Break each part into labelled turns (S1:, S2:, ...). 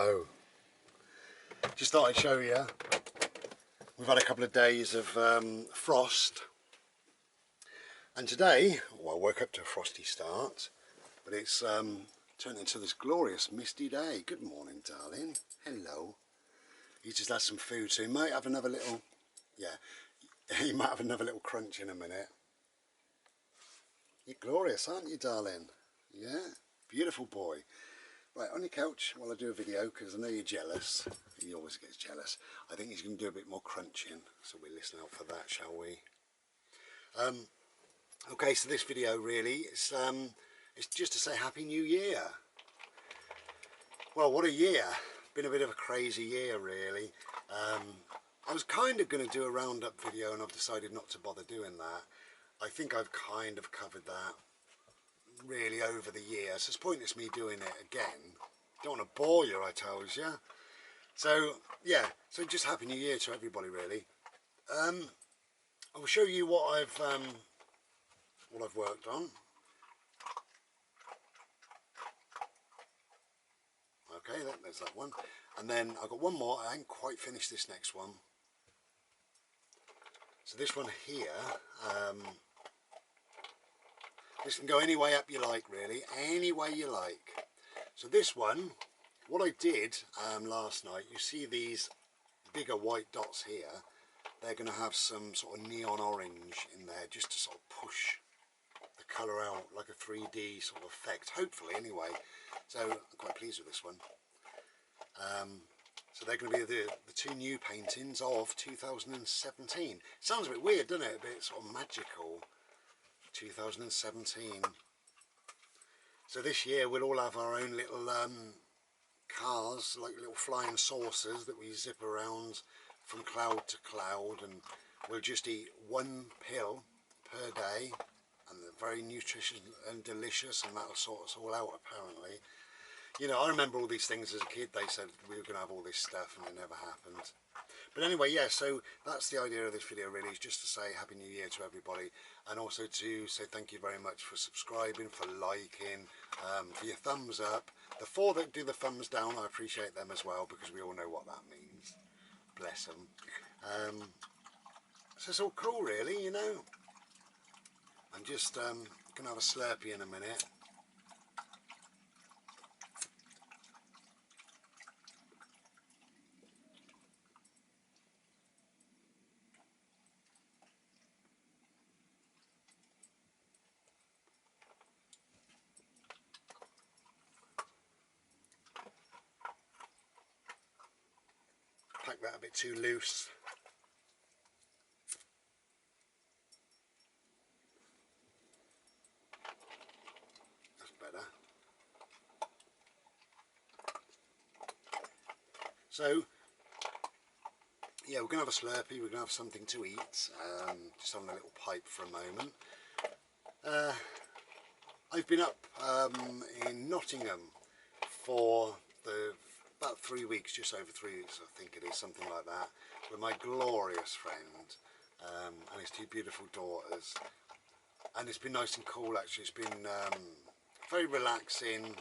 S1: Hello. Just thought I'd show you. We've had a couple of days of frost, and today, well, I woke up to a frosty start, but it's turned into this glorious misty day. Good morning, darling. Hello. You just had some food, so you might have another little, you might have another little crunch in a minute. You're glorious, aren't you, darling? Yeah, beautiful boy. Right, on your couch while I do a video, because I know you're jealous. He always gets jealous. I think he's going to do a bit more crunching, so we'll listen out for that, shall we? Okay, so this video really, it's just to say Happy New Year. Well, what a year. Been a bit of a crazy year, really. I was kind of going to do a roundup video, and I've decided not to bother doing that. I think I've kind of covered that really over the year, so it's pointless me doing it again. Don't want to bore you, I tells you. So yeah, so just Happy New Year to everybody, really. I will show you what I've worked on. Okay, there's that one, and then I've got one more. I haven't quite finished this next one. So this one here, this can go any way up you like, really, any way you like. So this one, what I did last night, you see these bigger white dots here, they're going to have some sort of neon orange in there just to sort of push the colour out like a 3D sort of effect, hopefully anyway. So I'm quite pleased with this one. So they're going to be the two new paintings of 2017. Sounds a bit weird, doesn't it? A bit sort of magical. 2017. So this year we'll all have our own little cars, like little flying saucers that we zip around from cloud to cloud, and we'll just eat one pill per day, and they're very nutritious and delicious, and that'll sort us all out apparently. You know, I remember all these things as a kid. They said we were going to have all this stuff, and it never happened. But anyway, yeah, so that's the idea of this video really, is just to say Happy New Year to everybody, and also to say thank you very much for subscribing, for liking, for your thumbs up. The four that do the thumbs down, I appreciate them as well, because we all know what that means. Bless them. So it's all cool really, you know. I'm just going to have a Slurpee in a minute. Pack that a bit too loose. That's better. So yeah, we're going to have a Slurpee, we're going to have something to eat, just on a little pipe for a moment. I've been up in Nottingham for about 3 weeks, just over 3 weeks I think it is, something like that, with my glorious friend and his two beautiful daughters, and it's been nice and cool actually. It's been very relaxing,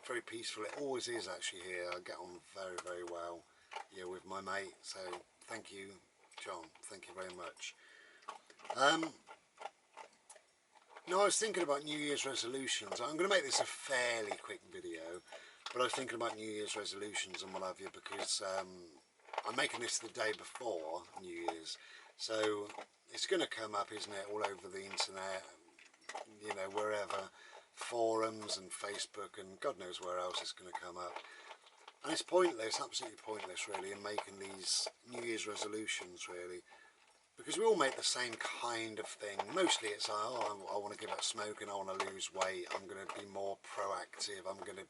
S1: very peaceful. It always is actually here. I get on very, very well here with my mate, so thank you, John, thank you very much. No, I was thinking about New Year's resolutions. I'm going to make this a fairly quick video, but I was thinking about New Year's resolutions and what have you, because I'm making this the day before New Year's, so it's going to come up, isn't it, all over the internet, you know, wherever, forums and Facebook and God knows where else it's going to come up. And it's pointless, absolutely pointless really, in making these New Year's resolutions really, because we all make the same kind of thing. Mostly it's like, oh, I want to give up smoking, I want to lose weight, I'm going to be more proactive, I'm going to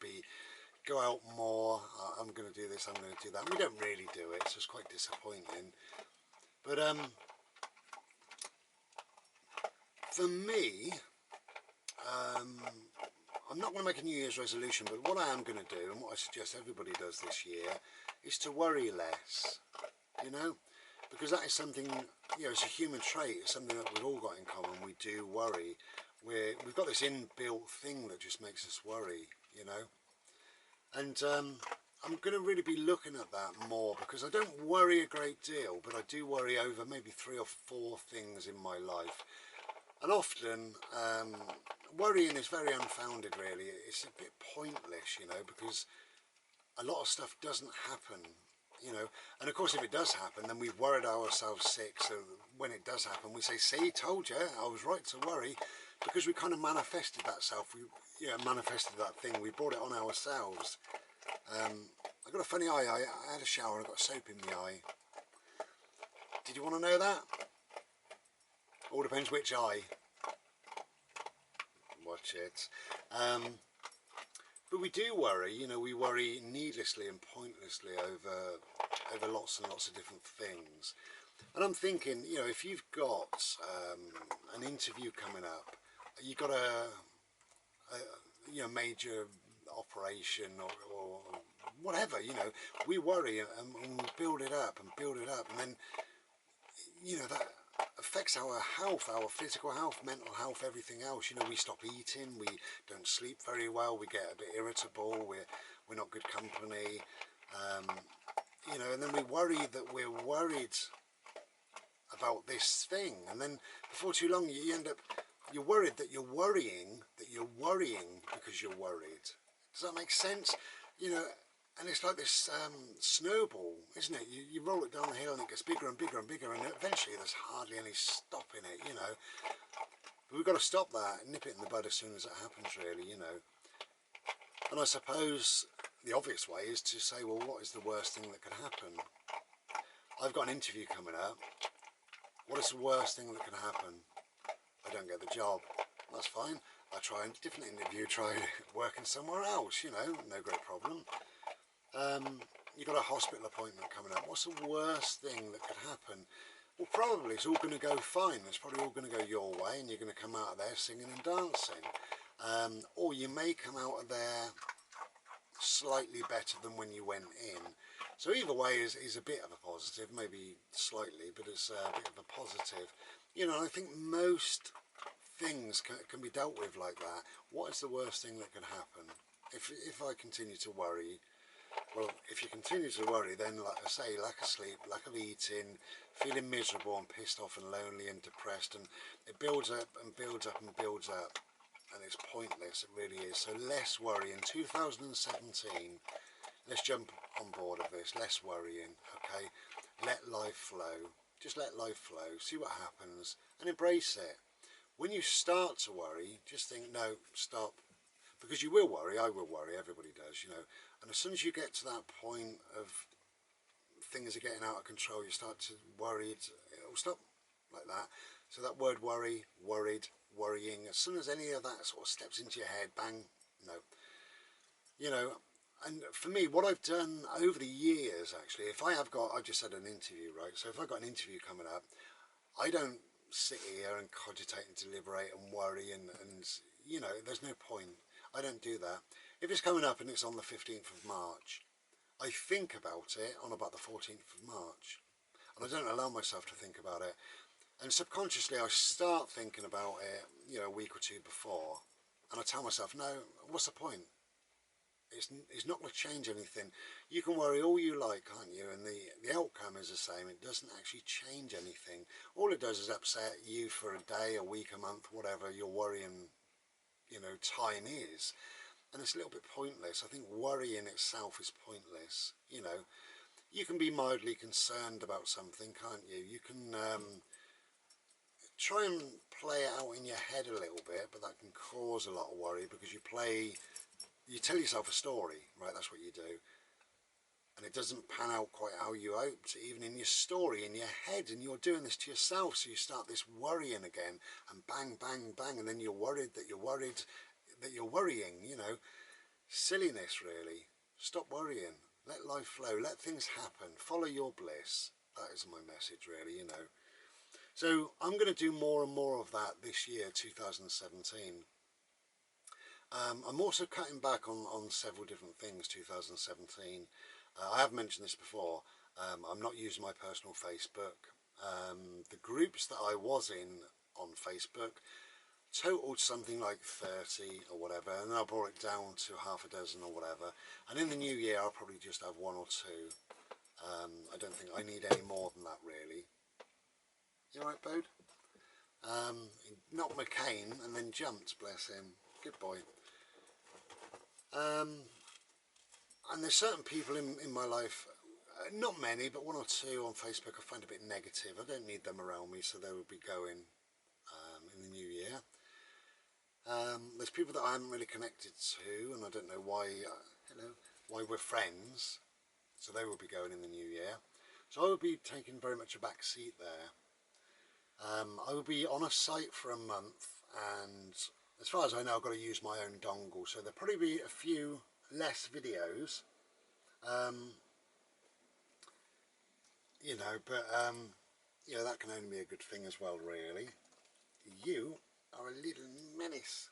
S1: go out more, I'm going to do this, I'm going to do that. We don't really do it, so it's quite disappointing. But for me, I'm not going to make a New Year's resolution, but what I am going to do, and what I suggest everybody does this year, is to worry less, you know, because that is something, you know, it's a human trait, it's something that we've all got in common. We do worry. We've got this inbuilt thing that just makes us worry, you know, and I'm going to really be looking at that more, because I don't worry a great deal, but I do worry over maybe 3 or 4 things in my life. And often worrying is very unfounded, really. It's a bit pointless, you know, because a lot of stuff doesn't happen, you know. And of course, if it does happen, then we've worried ourselves sick. So when it does happen, we say, see, told you, I was right to worry, because we kind of manifested that self. We manifested that thing. We brought it on ourselves. I got a funny eye. I had a shower and I got soap in the eye. Did you want to know that? All depends which eye. Watch it. But we do worry, you know, we worry needlessly and pointlessly over lots and lots of different things. And I'm thinking, you know, if you've got an interview coming up, you've got a you know, major operation or whatever, you know, we worry and we build it up and build it up, and then, you know, that affects our health, our physical health, mental health, everything else. You know, we stop eating, we don't sleep very well, we get a bit irritable, we're not good company, you know, and then we worry that we're worried about this thing, and then before too long you end up, you're worried that you're worrying because you're worried. Does that make sense? You know, and it's like this snowball, isn't it? You roll it down the hill and it gets bigger and bigger and bigger, and eventually there's hardly any stopping it, you know. But we've got to stop that, nip it in the bud as soon as it happens, really, you know. And I suppose the obvious way is to say, well, what is the worst thing that could happen? I've got an interview coming up. What is the worst thing that can happen? I don't get the job. That's fine. I try a different interview, try working somewhere else, you know, no great problem. You've got a hospital appointment coming up. What's the worst thing that could happen? Well, probably it's all going to go fine. It's probably all going to go your way, and you're going to come out of there singing and dancing. Or you may come out of there slightly better than when you went in. So either way is a bit of a positive, maybe slightly, but it's a bit of a positive. You know, I think most things can be dealt with like that. What is the worst thing that can happen? If I continue to worry, well, if you continue to worry, then, like I say, lack of sleep, lack of eating, feeling miserable and pissed off and lonely and depressed, and it builds up and builds up and builds up, and it's pointless, it really is. So less worry. In 2017, let's jump on board of this, less worrying, okay? Let life flow. Just let life flow, see what happens, and embrace it. When you start to worry, just think, no, stop. Because you will worry, I will worry, everybody does, you know. And as soon as you get to that point of things are getting out of control, you start to worry, it'll stop like that. So that word worry, worried, worrying, as soon as any of that sort of steps into your head, bang, no. You know, and for me, what I've done over the years, actually, if I have got, I just had an interview, right? So if I've got an interview coming up, I don't sit here and cogitate and deliberate and worry and you know, there's no point. I don't do that. If it's coming up and it's on the 15th of March, I think about it on about the 14th of March. And I don't allow myself to think about it. And subconsciously I start thinking about it, you know, a week or two before. And I tell myself, no, what's the point? It's not going to change anything. You can worry all you like, can't you? And the outcome is the same. It doesn't actually change anything. All it does is upset you for a day, a week, a month, whatever your worrying, you know, time is. And it's a little bit pointless. I think worry in itself is pointless. You know, you can be mildly concerned about something, can't you? You can try and play it out in your head a little bit, but that can cause a lot of worry, because you tell yourself a story, right? That's what you do. And it doesn't pan out quite how you hoped, even in your story, in your head, and you're doing this to yourself. So you start this worrying again, and bang, bang, bang, and then you're worried that you're worrying, you know. Silliness, really. Stop worrying. Let life flow. Let things happen. Follow your bliss. That is my message, really, you know. So I'm going to do more and more of that this year, 2017. I'm also cutting back on several different things, 2017. I have mentioned this before. I'm not using my personal Facebook. The groups that I was in on Facebook totaled something like 30 or whatever, and then I brought it down to half a dozen or whatever, and in the new year I'll probably just have one or two. I don't think I need any more than that really. You alright, Bode? He knocked my cane and then jumped, bless him. Good boy. And there's certain people in my life, not many, but one or two on Facebook I find a bit negative. I don't need them around me, so they will be going in the new year. There's people that I haven't really connected to, and I don't know why, why we're friends, so they will be going in the new year. So I will be taking very much a back seat there. I will be on a site for a month, and as far as I know I've got to use my own dongle, so there'll probably be a few less videos, but that can only be a good thing as well, really. You are a little menace.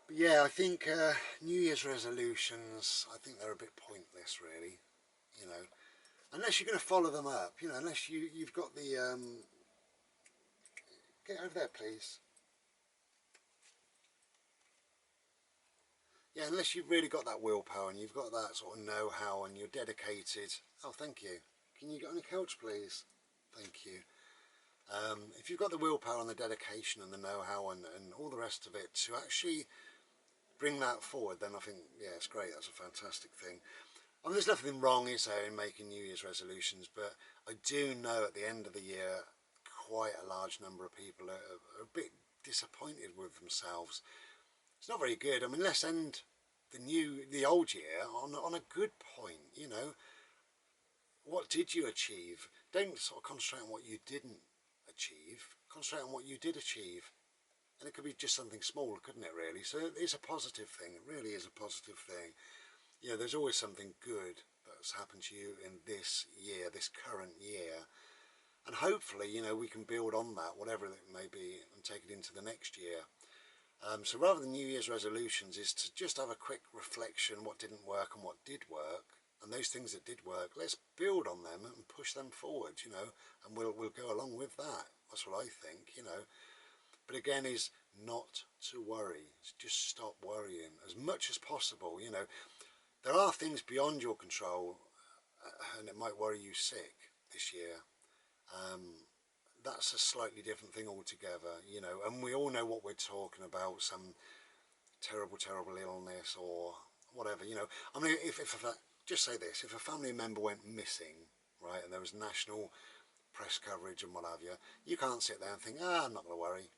S1: But yeah, I think New Year's resolutions, I think they're a bit pointless really, unless you're going to follow them up, unless you've got the, get over there please. Yeah, unless you've really got that willpower and you've got that sort of know-how and you're dedicated. Oh, thank you. Can you get on the couch, please? Thank you. If you've got the willpower and the dedication and the know-how and all the rest of it to actually bring that forward, then I think, yeah, it's great. That's a fantastic thing. I mean, there's nothing wrong, is there, in making New Year's resolutions, but I do know at the end of the year, quite a large number of people are a bit disappointed with themselves. It's not very good. I mean, let's end the old year on a good point, What did you achieve? Don't sort of concentrate on what you didn't achieve. Concentrate on what you did achieve. And it could be just something small, couldn't it, really? So it's a positive thing. It really is a positive thing. There's always something good that's happened to you in this year, this current year. And hopefully, we can build on that, whatever it may be, and take it into the next year. So rather than New Year's resolutions is to just have a quick reflection, what didn't work and what did work, and those things that did work, let's build on them and push them forward, and we'll go along with that. That's what I think, But again, is not to worry. Just stop worrying as much as possible. There are things beyond your control, and it might worry you sick this year. That's a slightly different thing altogether, and we all know what we're talking about, some terrible illness or whatever, I mean, if just say this, if a family member went missing, right, and there was national press coverage and what have you, you can't sit there and think, I'm not going to worry,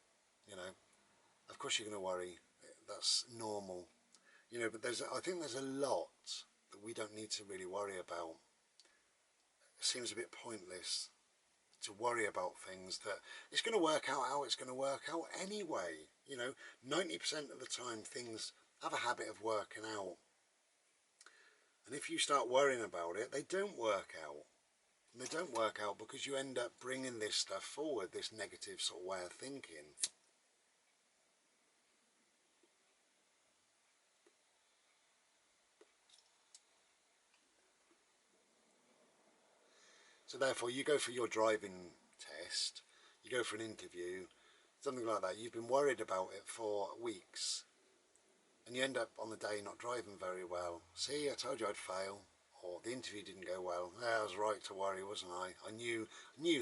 S1: of course you're going to worry, that's normal, but I think there's a lot that we don't need to really worry about. It seems a bit pointless to worry about things that it's going to work out how it's going to work out anyway. 90% of the time things have a habit of working out, and if you start worrying about it, they don't work out. And they don't work out because you end up bringing this stuff forward, this negative sort of way of thinking. So therefore you go for your driving test, you go for an interview, something like that, you've been worried about it for weeks, and you end up on the day not driving very well. See, I told you I'd fail, or the interview didn't go well. Yeah, I was right to worry, wasn't I? I knew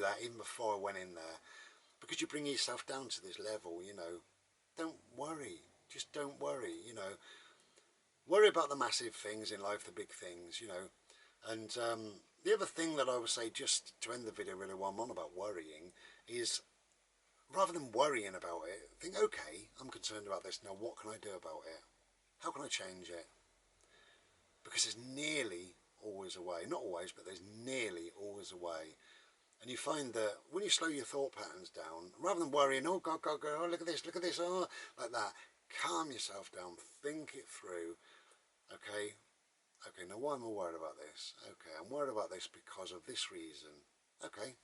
S1: that even before I went in there. Because you bring yourself down to this level, don't worry. Just don't worry, Worry about the massive things in life, the big things, And the other thing that I would say, just to end the video really while I'm on about worrying, is rather than worrying about it, think, okay, I'm concerned about this, now what can I do about it? How can I change it? Because there's nearly always a way, not always, but there's nearly always a way. And you find that when you slow your thought patterns down, rather than worrying, oh God, oh, look at this, oh, like that, calm yourself down, think it through. Okay, now why am I worried about this? Okay, I'm worried about this because of this reason. Okay,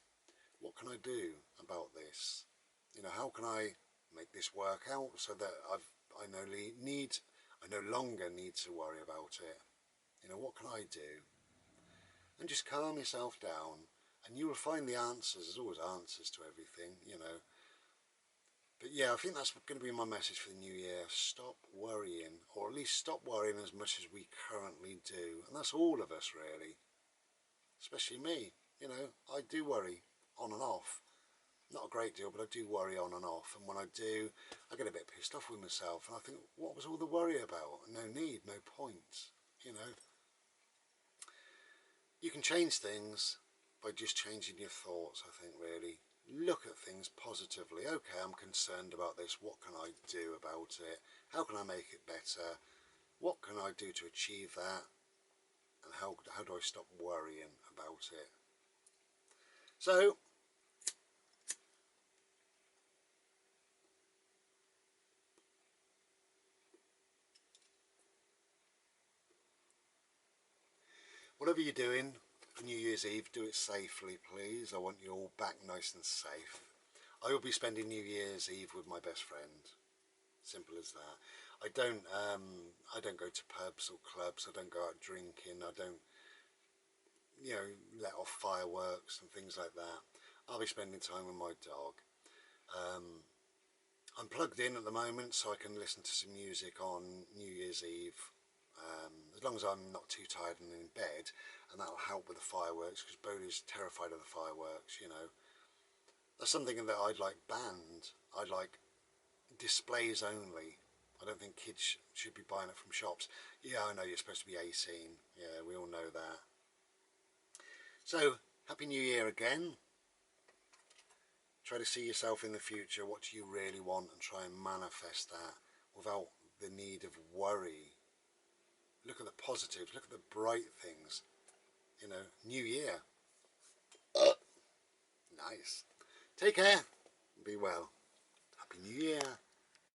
S1: what can I do about this? How can I make this work out so that I no longer need to worry about it? What can I do? And just calm yourself down, and you will find the answers. There's always answers to everything, But yeah, I think that's going to be my message for the new year. Stop worrying, or at least stop worrying as much as we currently do. And that's all of us, really. Especially me. You know, I do worry on and off. Not a great deal, but I do worry on and off. And when I do, I get a bit pissed off with myself. And I think, what was all the worry about? No need, no point. You know, you can change things by just changing your thoughts, I think, really. Look at things positively. Okay, I'm concerned about this. What can I do about it? How can I make it better? What can I do to achieve that? And how do I stop worrying about it? So, whatever you're doing for New Year's Eve, do it safely, please. I want you all back nice and safe. I will be spending New Year's Eve with my best friend. Simple as that. I don't go to pubs or clubs. I don't go out drinking. I don't, you know, let off fireworks and things like that. I'll be spending time with my dog. I'm plugged in at the moment, so I can listen to some music on New Year's Eve, as long as I'm not too tired and in bed, and that'll help with the fireworks, because Bodhi's terrified of the fireworks, you know. That's something that I'd like banned. I'd like displays only. I don't think kids should be buying it from shops. Yeah, I know you're supposed to be 18. Yeah, we all know that. So, Happy New Year again. Try to see yourself in the future, what do you really want, and try and manifest that without the need of worry. Look at the positives, look at the bright things. You know, new year. Nice. Take care. Be well. Happy New Year.